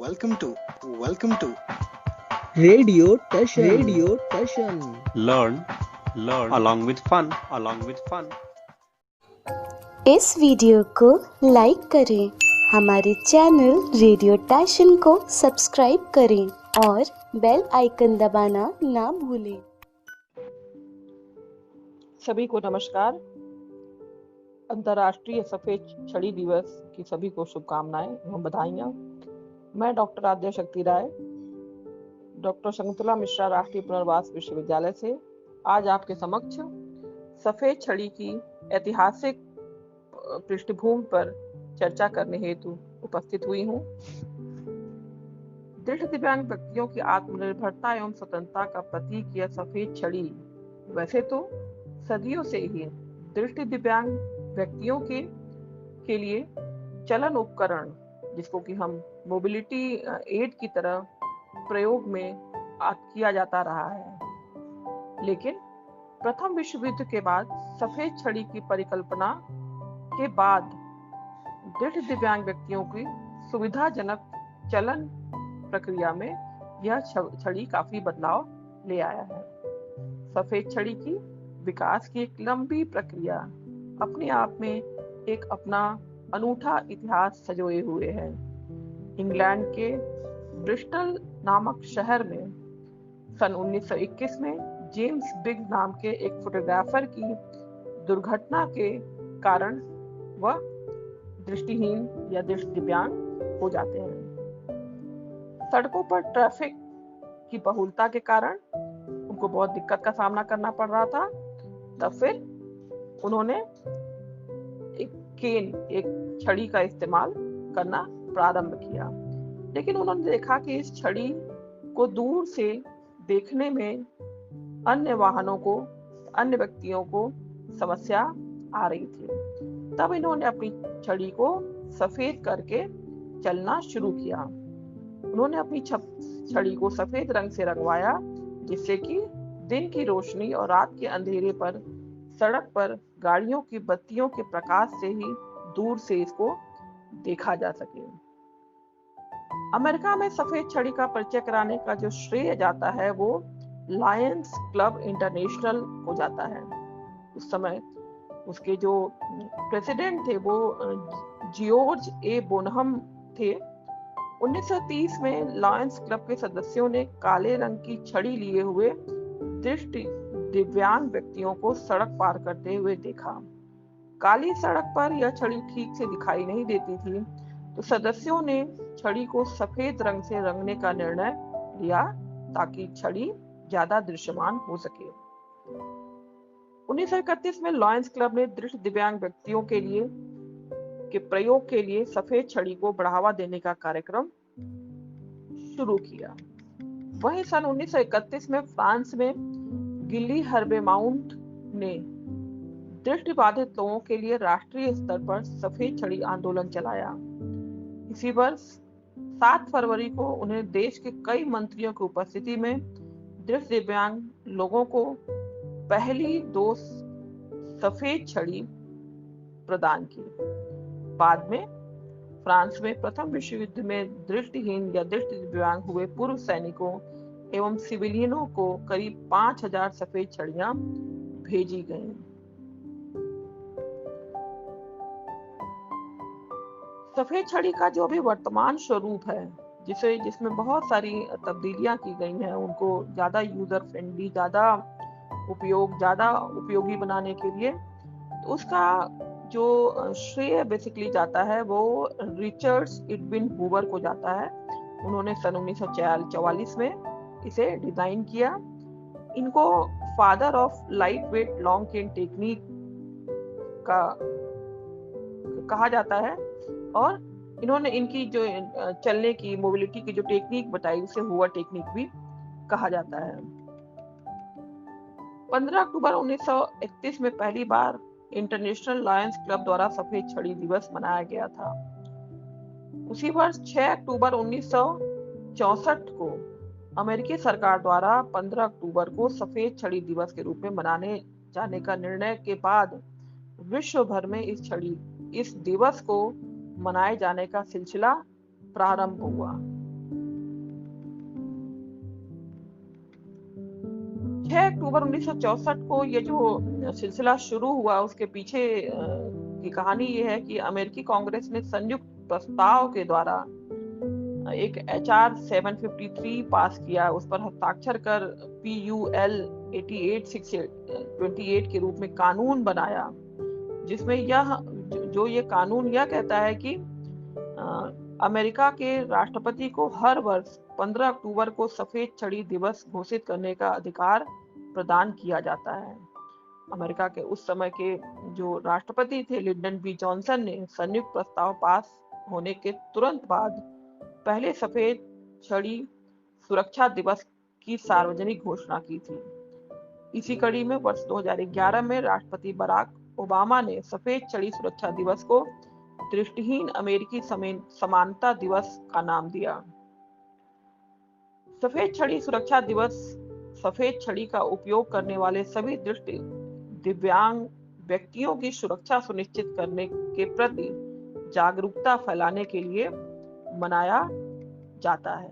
welcome to welcome to Radio Tashan. Learn along with fun. इस video को like करें, हमारे चैनल रेडियो टैशन को सब्सक्राइब करें और बेल आइकन दबाना ना भूलें। सभी को नमस्कार। अंतर्राष्ट्रीय सफेद छड़ी दिवस की सभी को शुभकामनाएं एवं बधाइयाँ। मैं डॉक्टर आद्या शक्ति राय, डॉक्टर शकुंतला मिश्रा राष्ट्रीय पुनर्वास विश्वविद्यालय से आज आपके समक्ष सफेद छड़ी की ऐतिहासिक पृष्ठभूमि पर चर्चा करने हेतु उपस्थित हुई हूँ। दृढ़ दिव्यांग व्यक्तियों की आत्मनिर्भरता एवं स्वतंत्रता का प्रतीक यह सफेद छड़ी वैसे तो सदियों से ही दृष्टि दिव्यांग व्यक्तियों के लिए चलन उपकरण, जिसको कि हम मोबिलिटी एड की तरह प्रयोग में किया जाता रहा है। लेकिन प्रथम विश्व युद्ध के बाद सफेद छड़ी की परिकल्पना के बाद दृढ़ दिव्यांग व्यक्तियों की सुविधाजनक चलन प्रक्रिया में यह छड़ी काफी बदलाव ले आया है। सफेद छड़ी की विकास की एक लंबी प्रक्रिया अपने आप में एक अपना अनूठा इतिहास सजोए हुए है। इंग्लैंड के ब्रिस्टल नामक शहर में सन 1921 में जेम्स बिग नाम के एक फोटोग्राफर की दुर्घटना के कारण वह दृष्टिहीन या दृष्टि दिव्यांग हो जाते हैं। सड़कों पर ट्रैफिक की बहुलता के कारण उनको बहुत दिक्कत का सामना करना पड़ रहा था। तब फिर उन्होंने एक छड़ी का इस्तेमाल करना प्रारंभ किया। लेकिन उन्होंने देखा कि इस छड़ी को दूर से देखने में अन्य वाहनों को, अन्य व्यक्तियों को समस्या आ रही थी। तब इन्होंने अपनी छड़ी को सफेद करके चलना शुरू किया। उन्होंने अपनी छड़ी को सफेद रंग से रंगवाया, जिससे कि दिन की रोशनी और रात के अंधेरे पर सड़क पर गाड़ियों की बत्तियों के प्रकाश से ही दूर से इसको देखा जा सके। अमेरिका में सफेद छड़ी का परिचय कराने का जो श्रेय जाता है वो लायंस क्लब इंटरनेशनल को जाता है। उस समय उसके जो प्रेसिडेंट थे वो जियोर्ज ए बोनहम थे। 1930 में लायंस क्लब के सदस्यों ने काले रंग की छड़ी लिए हुए दृष्टि दिव्यांग व्यक्तियों को सड़क पार करते हुए देखा। काली सड़क पर यह छड़ी ठीक से दिखाई नहीं देती थी, तो सदस्यों ने छड़ी को सफेद रंग से रंगने का निर्णय लिया ताकि छड़ी ज्यादा दृश्यमान हो सके। 1931 में लायंस क्लब ने दृष्टि दिव्यांग व्यक्तियों के प्रयोग के लिए सफेद छड़ी को बढ़ावा देने का कार्यक्रम शुरू किया। वहीं सन 1931 में फ्रांस में गिली हर्बेमाउंट ने दृष्टि बाधित लोगों के लिए राष्ट्रीय स्तर पर सफेद छड़ी आंदोलन चलाया। इसी वर्ष 7 फरवरी को उन्हें देश के कई मंत्रियों की उपस्थिति में दृष्टि दिव्यांग लोगों को पहली 2 सफेद छड़ी प्रदान की। बाद में फ्रांस में प्रथम विश्व युद्ध में दृष्टिहीन या दृष्टि दिव्यांग हुए पूर्व सैनिकों एवं सिविलियनों को करीब 5000 सफेद छड़ियां भेजी गईं। सफेद छड़ी का जो भी वर्तमान स्वरूप है, जिसमें बहुत सारी तब्दीलियां की गई हैं, उनको ज्यादा यूजर फ्रेंडली, ज्यादा उपयोगी बनाने के लिए, तो उसका जो श्रेय बेसिकली जाता है वो रिचर्ड्स एडविन हूवर को जाता है। उन्होंने सन 1944 में इसे डिजाइन किया। इनको father of light weight long cane technique का कहा जाता है और इन्होंने इनकी जो चलने की, मोबिलिटी की जो टेक्निक बताई उसे हूवर टेक्निक भी कहा जाता है। 15 अक्टूबर 1931 में पहली बार इंटरनेशनल लायंस क्लब द्वारा सफेद छड़ी दिवस मनाया गया था। उसी वर्ष 6 अक्टूबर 1964 को अमेरिकी सरकार द्वारा 15 अक्टूबर को सफेद छड़ी दिवस के रूप में मनाने जाने का निर्णय के बाद विश्व भर में इस दिवस को मनाए जाने का सिलसिला प्रारंभ हुआ। 6 अक्टूबर 1964 को ये जो सिलसिला शुरू हुआ, उसके पीछे की कहानी ये है कि अमेरिकी कांग्रेस ने संयुक्त प्रस्ताव के द्वारा एक HR 753 पास किया, उस पर हस्ताक्षर कर PUL 88/628 के रूप में कानून बनाया, जिसमें ये कानून यह कहता है कि अमेरिका के राष्ट्रपति को हर वर्ष 15 अक्टूबर को सफेद छड़ी दिवस घोषित करने का अधिकार प्रदान किया जाता है। अमेरिका के उस समय के जो राष्ट्रपति थे लिंडन बी जॉनसन ने संयुक्त प्रस्ताव पास होने के तुरंत बाद पहले सफेद छड़ी सुरक्षा दिवस की सार्वजनिक घोषणा की थी। इसी कड़ी में वर्ष 2011 में राष्ट्रपति बराक ओबामा ने सफेद छड़ी सुरक्षा दिवस को दृष्टिहीन अमेरिकी समानता दिवस का नाम दिया। सफेद छड़ी सुरक्षा दिवस सफेद छड़ी का उपयोग करने वाले सभी दृष्टि दिव्यांग व्यक्तियों की सुरक्षा सुनिश्चित करने के प्रति जागरूकता फैलाने के लिए मनाया जाता है।